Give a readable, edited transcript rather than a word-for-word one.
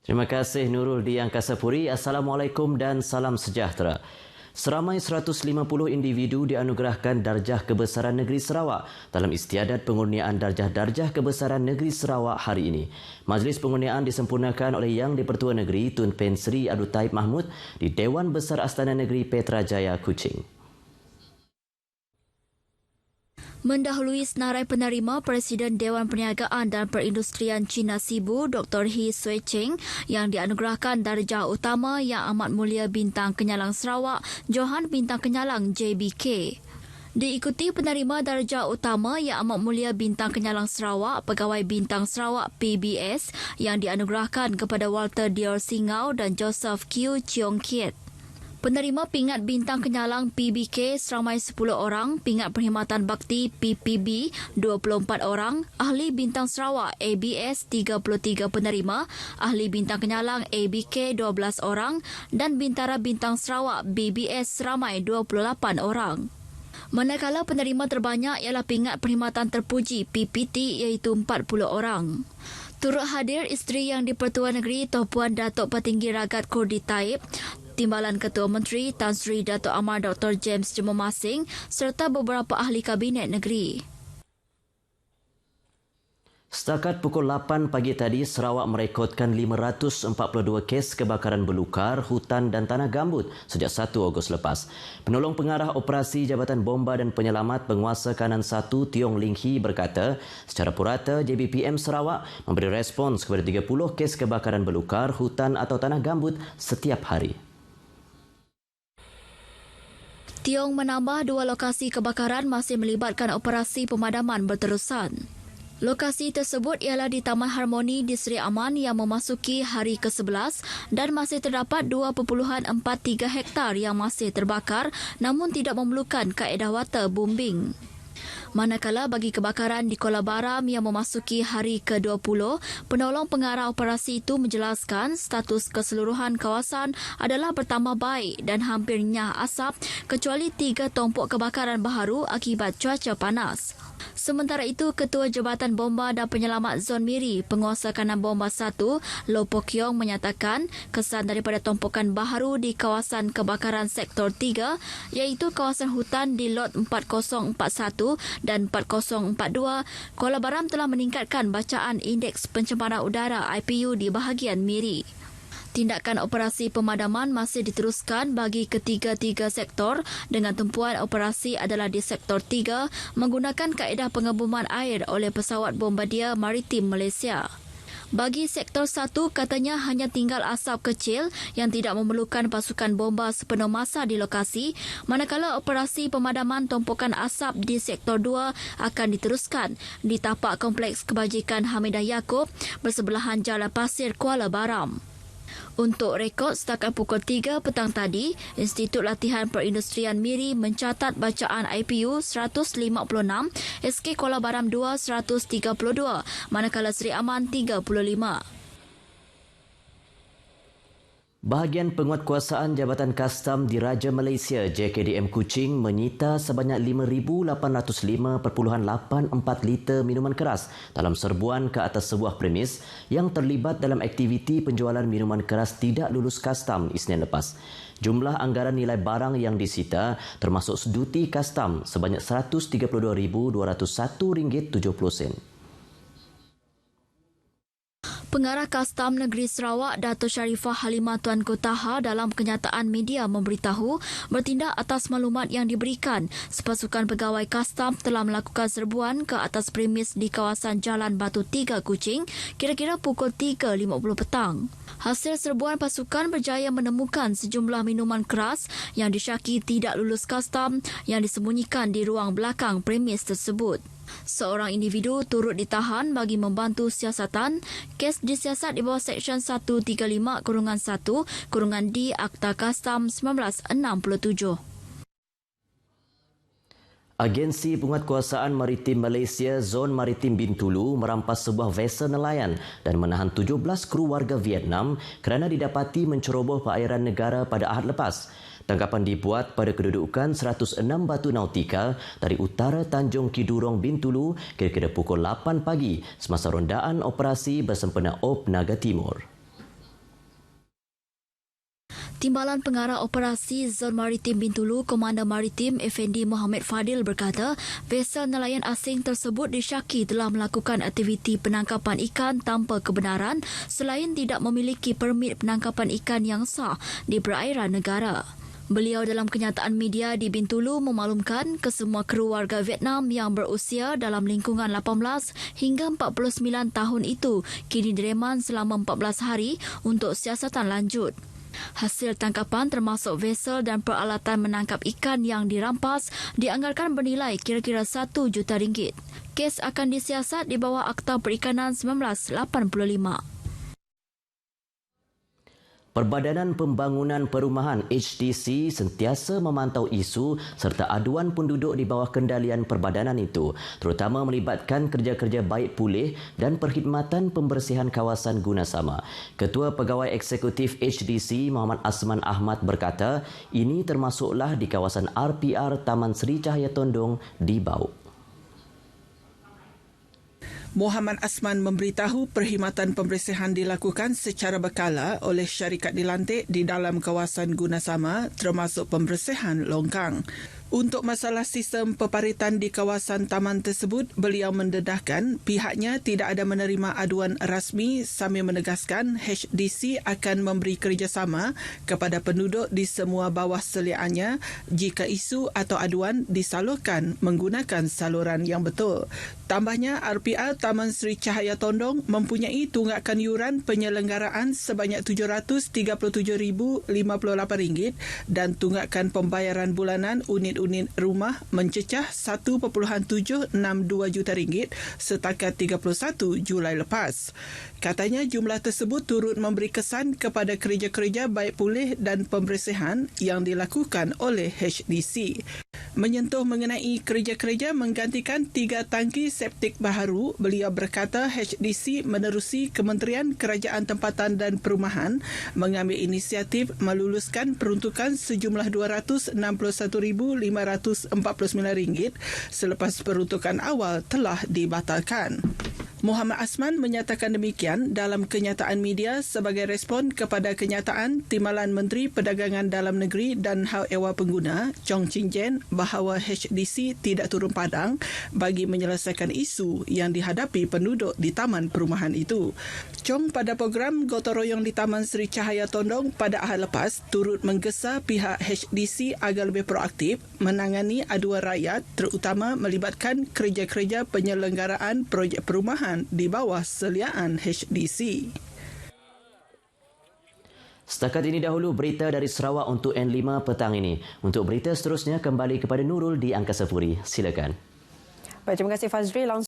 Terima kasih Nurul di Angkasa Puri. Assalamualaikum dan salam sejahtera. Seramai 150 individu dianugerahkan Darjah Kebesaran Negeri Sarawak dalam istiadat pengurniaan Darjah Kebesaran Negeri Sarawak hari ini. Majlis pengurniaan disempurnakan oleh Yang di-Pertua Negeri Tun Pen Sri Abdul Taib Mahmud di Dewan Besar Astana Negeri Petrajaya, Kuching. Mendahului senarai penerima, Presiden Dewan Perniagaan dan Perindustrian Cina Sibu, Dr. He Sui Cheng, yang dianugerahkan Darjah Utama Yang Amat Mulia Bintang Kenyalang Sarawak, Johan Bintang Kenyalang JBK. Diikuti penerima Darjah Utama Yang Amat Mulia Bintang Kenyalang Sarawak, Pegawai Bintang Sarawak PBS yang dianugerahkan kepada Walter Dior Singau dan Joseph Q Cheong Kiet. Penerima pingat Bintang Kenyalang PBK seramai 10 orang, pingat Perkhidmatan Bakti PPB 24 orang, Ahli Bintang Sarawak ABS 33 penerima, Ahli Bintang Kenyalang ABK 12 orang dan Bintara Bintang Sarawak BBS seramai 28 orang. Manakala penerima terbanyak ialah pingat Perkhidmatan Terpuji PPT iaitu 40 orang. Turut hadir isteri Yang di-Pertua Negeri Tuan Datuk Petinggi Ragat Kurdi Taib, Timbalan Ketua Menteri Tan Sri Dato' Amar Dr. James Jemumasing serta beberapa ahli Kabinet Negeri. Setakat pukul 8 pagi tadi, Sarawak merekodkan 542 kes kebakaran belukar, hutan dan tanah gambut sejak 1 Ogos lepas. Penolong Pengarah Operasi Jabatan Bomba dan Penyelamat Penguasa Kanan 1 Tiong Ling Hee berkata, secara purata JBPM Sarawak memberi respons kepada 30 kes kebakaran belukar, hutan atau tanah gambut setiap hari. Tiong menambah 2 lokasi kebakaran masih melibatkan operasi pemadaman berterusan. Lokasi tersebut ialah di Taman Harmoni di Seri Aman yang memasuki hari ke-11 dan masih terdapat 2.43 hektar yang masih terbakar namun tidak memerlukan kaedah water bombing. Manakala bagi kebakaran di Kuala Baram yang memasuki hari ke-20, penolong pengarah operasi itu menjelaskan status keseluruhan kawasan adalah bertambah baik dan hampir nyah asap kecuali 3 tompok kebakaran baharu akibat cuaca panas. Sementara itu, Ketua Jabatan Bomba dan Penyelamat Zon Miri, Penguasa Kanan Bomba 1, Loh Pok Kiong menyatakan kesan daripada tompokan baharu di kawasan kebakaran Sektor 3 iaitu kawasan hutan di Lot 4041 dan 4042, Kuala Baram telah meningkatkan bacaan Indeks Pencemaran Udara IPU di bahagian Miri. Tindakan operasi pemadaman masih diteruskan bagi ketiga-tiga sektor dengan tumpuan operasi adalah di Sektor 3 menggunakan kaedah pengebuman air oleh pesawat Bombardier Maritim Malaysia. Bagi Sektor 1, katanya hanya tinggal asap kecil yang tidak memerlukan pasukan bomba sepenuh masa di lokasi, manakala operasi pemadaman tumpukan asap di Sektor 2 akan diteruskan di tapak Kompleks Kebajikan Hamidah Yaakob bersebelahan Jalan Pasir Kuala Baram. Untuk rekod setakat pukul 3 petang tadi, Institut Latihan Perindustrian Miri mencatat bacaan IPU 156, SK Kuala Baram 2 132, manakala Seri Aman 35. Bahagian Penguatkuasaan Jabatan Kastam Diraja Malaysia JKDM Kuching menyita sebanyak 5,805.84 liter minuman keras dalam serbuan ke atas sebuah premis yang terlibat dalam aktiviti penjualan minuman keras tidak lulus kastam Isnin lepas. Jumlah anggaran nilai barang yang disita termasuk seduti kastam sebanyak RM132,201.70. Pengarah Kastam Negeri Sarawak Dato' Sharifah Halimah Tuanku Taha dalam kenyataan media memberitahu bertindak atas maklumat yang diberikan, sepasukan pegawai Kastam telah melakukan serbuan ke atas premis di kawasan Jalan Batu 3 Kuching kira-kira pukul 3.50 petang. Hasil serbuan pasukan berjaya menemukan sejumlah minuman keras yang disyaki tidak lulus kastam yang disembunyikan di ruang belakang premis tersebut. Seorang individu turut ditahan bagi membantu siasatan. Kes disiasat di bawah Seksyen 135-1-D Akta Kastam 1967. Agensi Penguatkuasaan Maritim Malaysia Zon Maritim Bintulu merampas sebuah vesel nelayan dan menahan 17 kru warga Vietnam kerana didapati menceroboh perairan negara pada Ahad lepas. Tangkapan dibuat pada kedudukan 106 batu nautika dari utara Tanjung Kidurong Bintulu kira-kira pukul 8 pagi semasa rondaan operasi bersempena OP Naga Timur. Timbalan Pengarah Operasi Zon Maritim Bintulu, Komander Maritim Effendi Mohamed Fadil berkata, vesel nelayan asing tersebut disyaki telah melakukan aktiviti penangkapan ikan tanpa kebenaran selain tidak memiliki permit penangkapan ikan yang sah di perairan negara. Beliau dalam kenyataan media di Bintulu memaklumkan kesemua kru warga Vietnam yang berusia dalam lingkungan 18 hingga 49 tahun itu kini direman selama 14 hari untuk siasatan lanjut. Hasil tangkapan termasuk vesel dan peralatan menangkap ikan yang dirampas dianggarkan bernilai kira-kira RM1 juta. Kes akan disiasat di bawah Akta Perikanan 1985. Perbadanan Pembangunan Perumahan HDC sentiasa memantau isu serta aduan penduduk di bawah kendalian perbadanan itu, terutama melibatkan kerja-kerja baik pulih dan perkhidmatan pembersihan kawasan gunasama. Ketua Pegawai Eksekutif HDC Muhammad Asman Ahmad berkata, ini termasuklah di kawasan RPR Taman Sri Cahaya Tondong di Bau. Muhammad Asman memberitahu perkhidmatan pembersihan dilakukan secara berkala oleh syarikat dilantik di dalam kawasan gunasama termasuk pembersihan longkang. Untuk masalah sistem peparitan di kawasan taman tersebut, beliau mendedahkan pihaknya tidak ada menerima aduan rasmi sambil menegaskan HDC akan memberi kerjasama kepada penduduk di semua bawah seliaannya jika isu atau aduan disalurkan menggunakan saluran yang betul. Tambahnya, RPR Taman Sri Cahaya Tondong mempunyai tunggakan yuran penyelenggaraan sebanyak RM737,058 dan tunggakan pembayaran bulanan unit rumah mencecah RM1.762 juta setakat 31 Julai lepas. Katanya jumlah tersebut turut memberi kesan kepada kerja-kerja baik pulih dan pembersihan yang dilakukan oleh HDC. Menyentuh mengenai kerja-kerja menggantikan 3 tangki septik baharu, beliau berkata HDC menerusi Kementerian Kerajaan Tempatan dan Perumahan mengambil inisiatif meluluskan peruntukan sejumlah RM261,549 selepas peruntukan awal telah dibatalkan. Muhammad Asman menyatakan demikian dalam kenyataan media sebagai respon kepada kenyataan Timbalan Menteri Perdagangan Dalam Negeri dan Hal Ehwal Pengguna, Chong Chin Jen, bahawa HDC tidak turun padang bagi menyelesaikan isu yang dihadapi penduduk di taman perumahan itu. Chong pada program Gotong Royong di Taman Sri Cahaya Tondong pada Ahad lepas turut menggesa pihak HDC agar lebih proaktif menangani aduan rakyat terutama melibatkan kerja-kerja penyelenggaraan projek perumahan di bawah seliaan HDC. Setakat ini dahulu berita dari Sarawak untuk N5 petang ini. Untuk berita seterusnya kembali kepada Nurul di Angkasa Puri. Silakan. Baik, terima kasih Fazri.